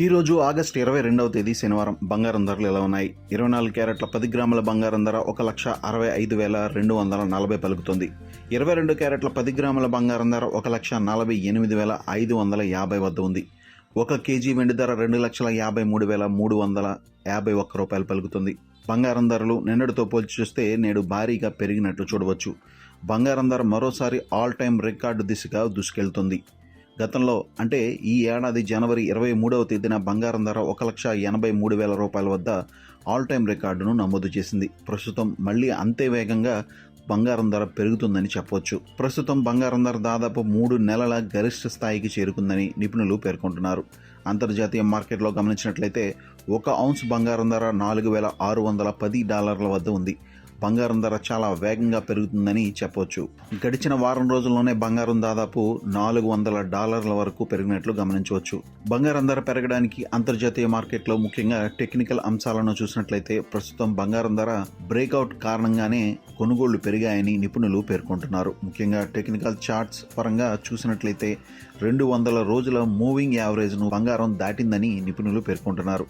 ఈరోజు ఆగస్టు 22వ తేదీ శనివారం బంగారం ధరలు ఎలా ఉన్నాయి? 24 క్యారెట్ల 10 గ్రాముల బంగారం ధర 1,65,240 పలుకుతుంది. 22 క్యారెట్ల 10 గ్రాముల బంగారం ధర 1,48,550 వద్ద ఉంది. 1 కేజీ వెండి ధర 2,53,351 రూపాయలు పలుకుతుంది. బంగారం ధరలు నిన్నటితో పోల్చి చూస్తే నేడు భారీగా పెరిగినట్లు చూడవచ్చు. బంగారం ధర మరోసారి ఆల్ టైమ్ రికార్డు దిశగా దూసుకెళ్తుంది. గతంలో అంటే ఈ ఏడాది జనవరి 23వ తేదీన బంగారం ధర 1,83,000 రూపాయల వద్ద ఆల్ టైమ్ రికార్డును నమోదు చేసింది. ప్రస్తుతం మళ్ళీ అంతే వేగంగా బంగారం ధర పెరుగుతుందని చెప్పవచ్చు. ప్రస్తుతం బంగారం ధర దాదాపు 3 నెలల గరిష్ట స్థాయికి చేరుకుందని నిపుణులు పేర్కొంటున్నారు. అంతర్జాతీయ మార్కెట్లో గమనించినట్లయితే 1 ఔన్స్ బంగారం ధర $4,610 వద్ద ఉంది. బంగారం ధర చాలా వేగంగా పెరుగుతుందని చెప్పవచ్చు. గడిచిన వారం రోజుల్లోనే బంగారం దాదాపు $400 వరకు పెరిగినట్లు గమనించవచ్చు. బంగారం ధర పెరగడానికి అంతర్జాతీయ మార్కెట్లో ముఖ్యంగా టెక్నికల్ అంశాలను చూసినట్లయితే ప్రస్తుతం బంగారం ధర బ్రేక్అవుట్ కారణంగానే కొనుగోళ్లు పెరిగాయని నిపుణులు పేర్కొంటున్నారు. ముఖ్యంగా టెక్నికల్ చార్ట్స్ పరంగా చూసినట్లయితే 200 రోజుల మూవింగ్ యావరేజ్ను బంగారం దాటిందని నిపుణులు పేర్కొంటున్నారు.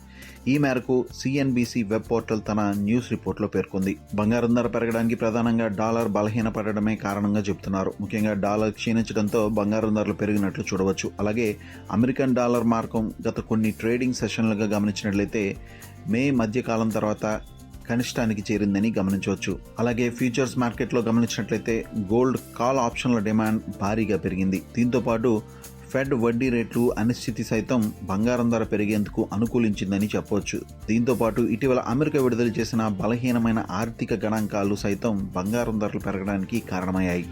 ఈ మేరకు సిఎన్బిసి వెబ్ పోర్టల్ తన న్యూస్ రిపోర్ట్లో పేర్కొంది. బంగారం ధర పెరగడానికి ప్రధానంగా డాలర్ బలహీనపడడమే కారణంగా చెబుతున్నారు. ముఖ్యంగా డాలర్ క్షీణించడంతో బంగారం ధరలు పెరిగినట్లు చూడవచ్చు. అలాగే అమెరికన్ డాలర్ మార్కం గత కొన్ని ట్రేడింగ్ సెషన్లుగా గమనించినట్లయితే మే మధ్యకాలం తర్వాత కనిష్టానికి చేరిందని గమనించవచ్చు. అలాగే ఫ్యూచర్స్ మార్కెట్లో గమనించినట్లయితే గోల్డ్ కాల్ ఆప్షన్ల డిమాండ్ భారీగా పెరిగింది. దీంతో పాటు ఫెడ్ వడ్డీ రేట్లు అనిశ్చితి సైతం బంగారం ధర పెరిగేందుకు అనుకూలించిందని చెప్పవచ్చు. దీంతో పాటు ఇటీవల అమెరికా విడుదల చేసిన బలహీనమైన ఆర్థిక గణాంకాలు సైతం బంగారం ధరలు పెరగడానికి కారణమయ్యాయి.